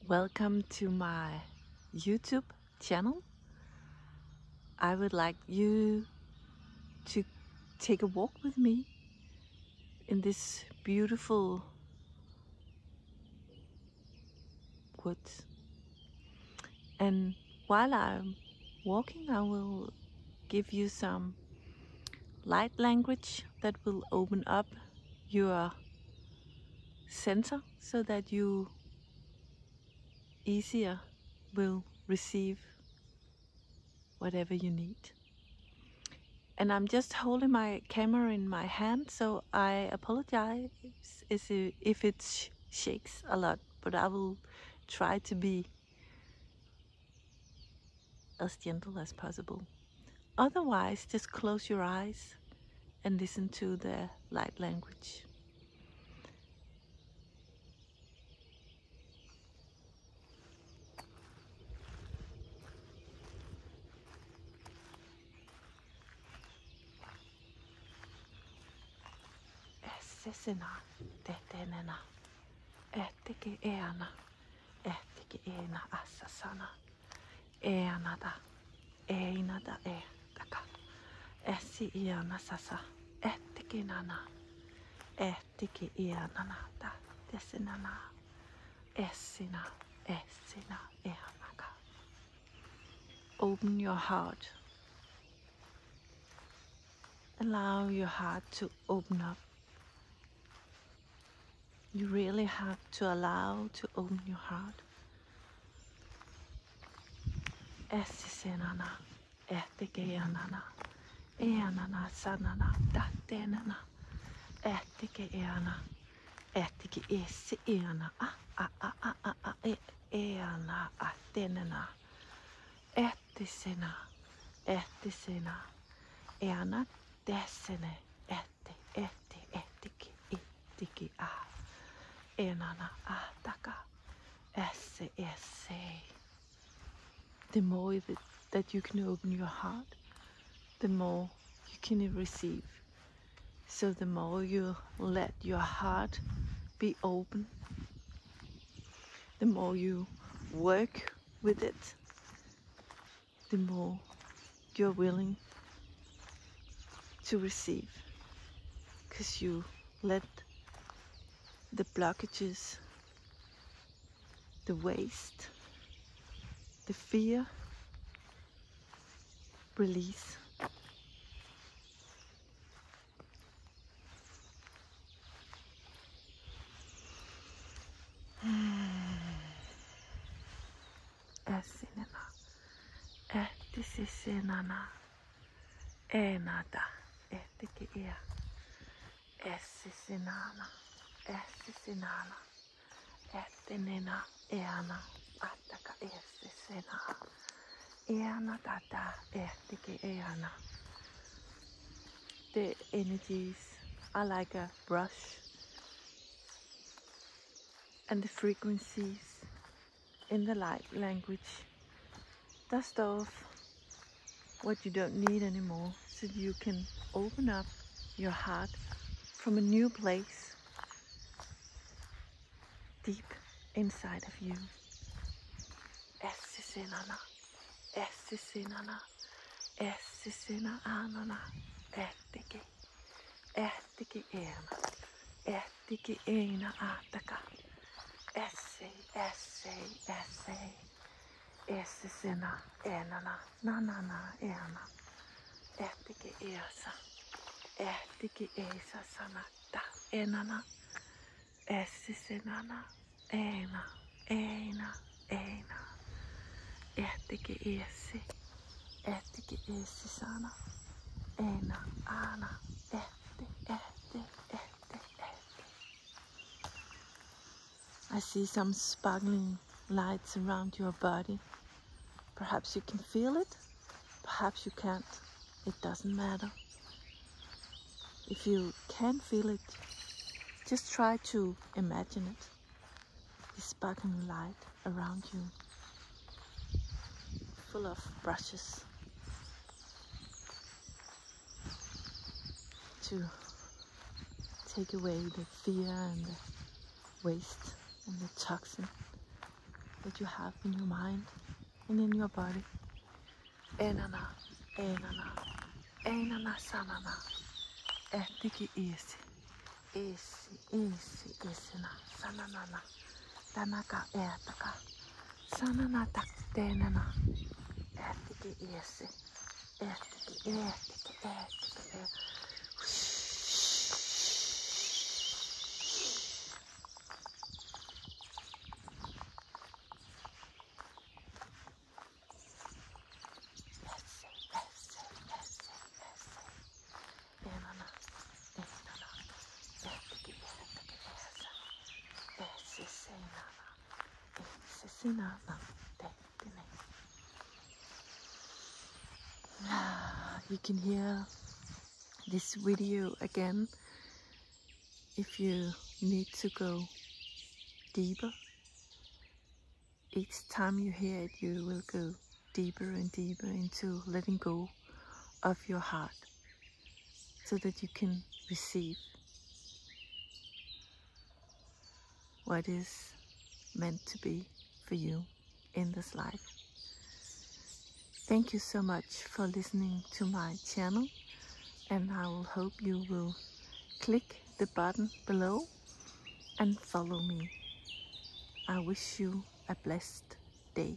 Welcome to my YouTube channel. I would like you to take a walk with me in this beautiful woods. And while I'm walking, I will give you some light language that will open up your center so that you easier will receive whatever you need. And I'm just holding my camera in my hand, so I apologize if it shakes a lot, but I will try to be as gentle as possible. Otherwise, just close your eyes and listen to the light language. Essesena, tetenena, etteke eana, etteke eena assasana, eanada, einada taka, essi iana sasa, etteke nana, etteke ianana, ta, tesenana, essina, essina, eanaka. Open your heart. Allow your heart to open up. You really have to allow to open your heart. Essisenana, etikeanana, eanana sanana, datenana, etikeana, etike esiana, eana, atenana, ettisena, ettisena, eana, desene, ettiki a, enana, ataka, esse. The more that you can open your heart, the more you can receive. So the more you let your heart be open, the more you work with it, the more you're willing to receive. Because you let the blockages, the waste, the fear release. Esinena, ettisisenana, enata, ettikiia, essisinana, essisinana, ettinena, eana, attaka essisena, eana tata, ettiki eana. The energies are like a brush, and the frequencies in the light language dust off what you don't need anymore, so you can open up your heart from a new place deep inside of you. Essisinana, essisinana, essisina anana, ettiki eana, ettiki eina ataka, esse, essisina enana, nanana eana, ettiki easa, ettiki eisa sanata, enana, essisinana, eina, ettiki essi sana, eina, ana, etti. I see some sparkling lights around your body. Perhaps you can feel it, perhaps you can't. It doesn't matter. If you can feel it, just try to imagine it. The sparkling light around you, full of brushes to take away the fear and the waste and the toxin that you have in your mind and in your body. Enana, enana, enana, sanana. Etiki isi, isina, sananana. Tanaka etaka. Sanana tak tenana. Etiki isi. Etiki. You can hear this video again if you need to go deeper. Each time you hear it, you will go deeper and deeper into letting go of your heart so that you can receive what is meant to be for you in this life. Thank you so much for listening to my channel, and I will hope you will click the button below and follow me. I wish you a blessed day.